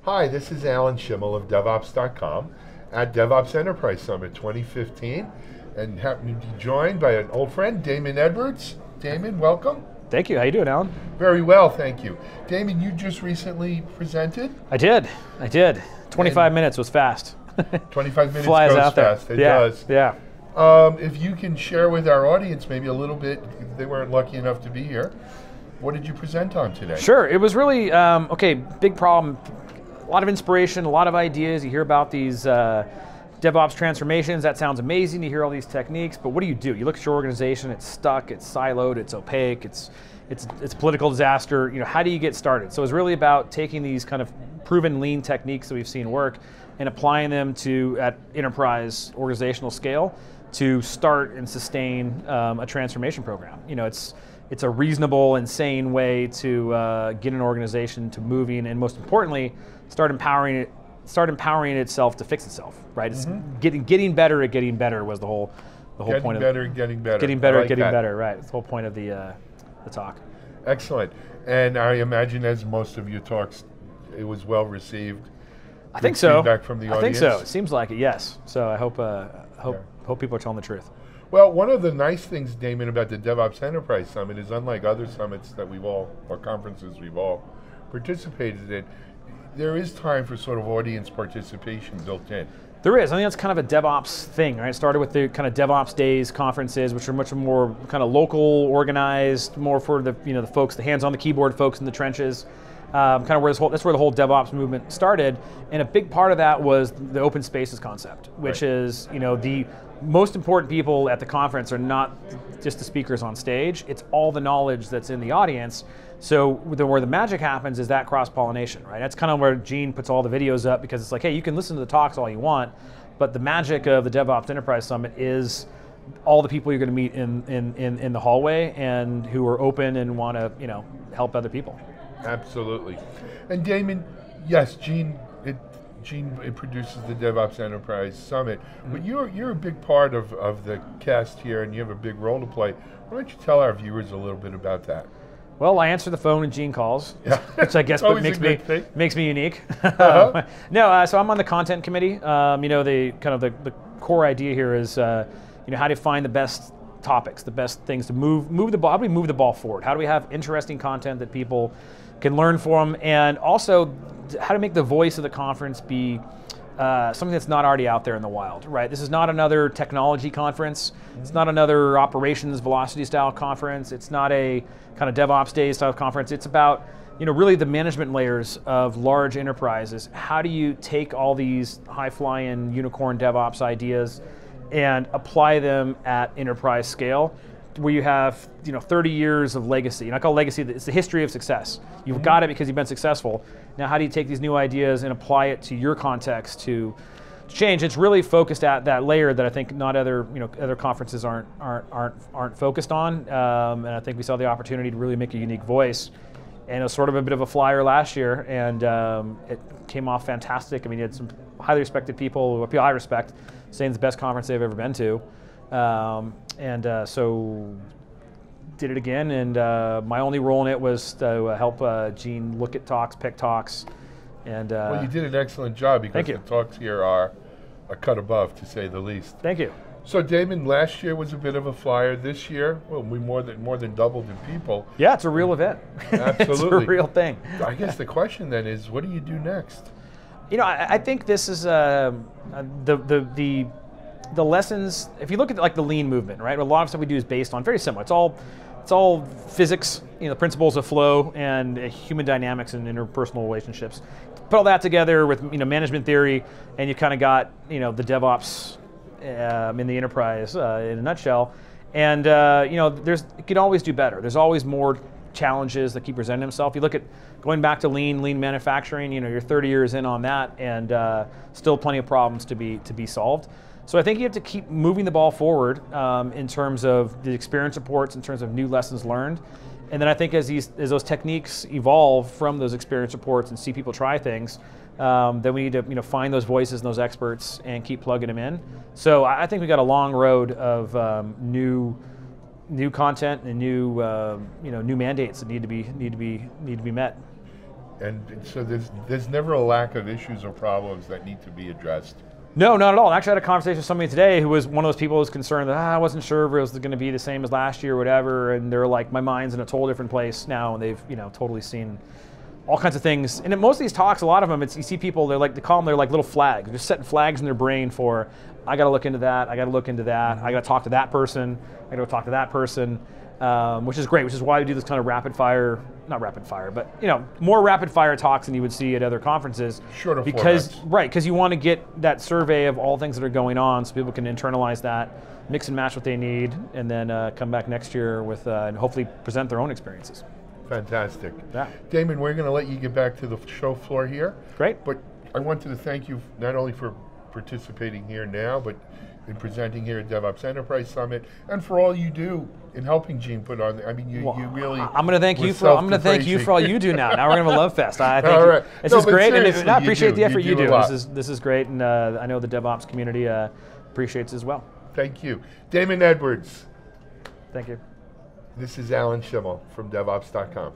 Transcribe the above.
Hi, this is Alan Schimmel of DevOps.com at DevOps Enterprise Summit 2015, and happen to be joined by an old friend, Damon Edwards. Damon, welcome. Thank you. How you doing, Alan? Very well, thank you. Damon, you just recently presented? I did. 25 minutes was fast. 25 minutes Flies goes out there. fast, it does. Yeah. If you can share with our audience maybe a little bit, if they weren't lucky enough to be here, what did you present on today? Sure. It was really, big problem. A lot of inspiration, a lot of ideas. You hear about these DevOps transformations. That sounds amazing. You hear all these techniques, but what do? You look at your organization, it's stuck, it's siloed, it's opaque, it's a political disaster. How do you get started? So it's really about taking these kind of proven lean techniques that we've seen work and applying them at enterprise organizational scale to start and sustain a transformation program. It's a reasonable, insane way to get an organization to moving, and most importantly, start empowering itself to fix itself. Right? It's getting better at getting better was the whole point of getting better. Getting better at getting better. Right. It's the whole point of the talk. Excellent. And I imagine, as most of your talks, it was well received. I think so. Feedback from the audience. I think so. It seems like it. Yes. So I hope people are telling the truth. Well, one of the nice things, Damon, about the DevOps Enterprise Summit is, unlike other summits that or conferences we've all participated in, there is time for sort of audience participation built in. There is. I think that's kind of a DevOps thing, right? It started with the kind of DevOps Days conferences, which are much more kind of local, organized, more for the the folks, the hands on the keyboard folks in the trenches. Kind of that's where the whole DevOps movement started, and a big part of that was the open spaces concept, which is the most important people at the conference are not just the speakers on stage; it's all the knowledge that's in the audience. So where the magic happens is that cross-pollination, right? That's kind of where Gene puts all the videos up, because it's like, hey, you can listen to the talks all you want, but the magic of the DevOps Enterprise Summit is all the people you're going to meet in the hallway and who are open and want to help other people. Absolutely. And Damon, yes, Gene produces the DevOps Enterprise Summit, but you're a big part of the cast here, and you have a big role to play. Why don't you tell our viewers a little bit about that? Well, I answer the phone when Gene calls, yeah. which I guess makes me unique. Uh-huh. No, so I'm on the content committee. The core idea here is how do you find the best topics, the best things to move the ball. How do we move the ball forward? How do we have interesting content that people can learn from, and also how to make the voice of the conference be something that's not already out there in the wild, right? This is not another technology conference. It's not another operations velocity style conference. It's not a kind of DevOps Day style conference. It's about really the management layers of large enterprises. How do you take all these high-flying unicorn DevOps ideas and apply them at enterprise scale, where you have 30 years of legacy. And I call legacy, it's the history of success. You've got it because you've been successful. Now how do you take these new ideas and apply it to your context to change? It's really focused at that layer that I think not other conferences aren't focused on. And I think we saw the opportunity to really make a unique voice. And it was sort of a bit of a flyer last year, and it came off fantastic. I mean, you had some highly respected people I respect saying it's the best conference they've ever been to. So did it again, and my only role in it was to help Gene look at talks, pick talks, and well, you did an excellent job, because the talks here are a cut above, to say the least. Thank you. So Damon, last year was a bit of a flyer. This year, well, we more than doubled in people. Yeah, it's a real event. Absolutely, it's a real thing. I guess the question then is, what do you do next? I think this is the lessons. If you look at like the lean movement, right? A lot of stuff we do is based on very similar. It's all physics, principles of flow and human dynamics and interpersonal relationships. Put all that together with management theory, and you kind of got the DevOps in the enterprise in a nutshell. And it can always do better. There's always more challenges that keep presenting themselves. You look at going back to lean manufacturing. You're 30 years in on that, and still plenty of problems to be solved. So I think you have to keep moving the ball forward in terms of the experience reports, in terms of new lessons learned. And then I think as those techniques evolve from those experience reports and see people try things, then we need to find those voices and those experts and keep plugging them in. So I think we got a long road of new content and new mandates that need to be met. and so there's never a lack of issues or problems that need to be addressed. No, not at all. I actually had a conversation with somebody today who was one of those people who was concerned that I wasn't sure if it was going to be the same as last year or whatever, and they're like, my mind's in a total different place now, and they've totally seen all kinds of things. And in most of these talks, a lot of them, you see people, they call them, they're like little flags. They're just setting flags in their brain for, I got to look into that, I got to look into that, I got to talk to that person, I got to talk to that person, which is great, which is why we do this kind of rapid fire, not rapid fire, but more rapid fire talks than you would see at other conferences. Shorter because formats. Right, because you want to get that survey of all things that are going on so people can internalize that, mix and match what they need, and then come back next year with and hopefully present their own experiences. Fantastic. Yeah. Damon, we're going to let you get back to the show floor here. Great. But I wanted to thank you not only for participating here now, but in presenting here at DevOps Enterprise Summit, and for all you do in helping Gene put on. I mean, you really. I'm going to thank you for. I'm going to thank you for all you do now. Now we're going to have a love fest. I think all right. This is great, and I appreciate the effort you do. This is great, and I know the DevOps community appreciates it as well. Thank you, Damon Edwards. Thank you. This is Alan Schimmel from DevOps.com.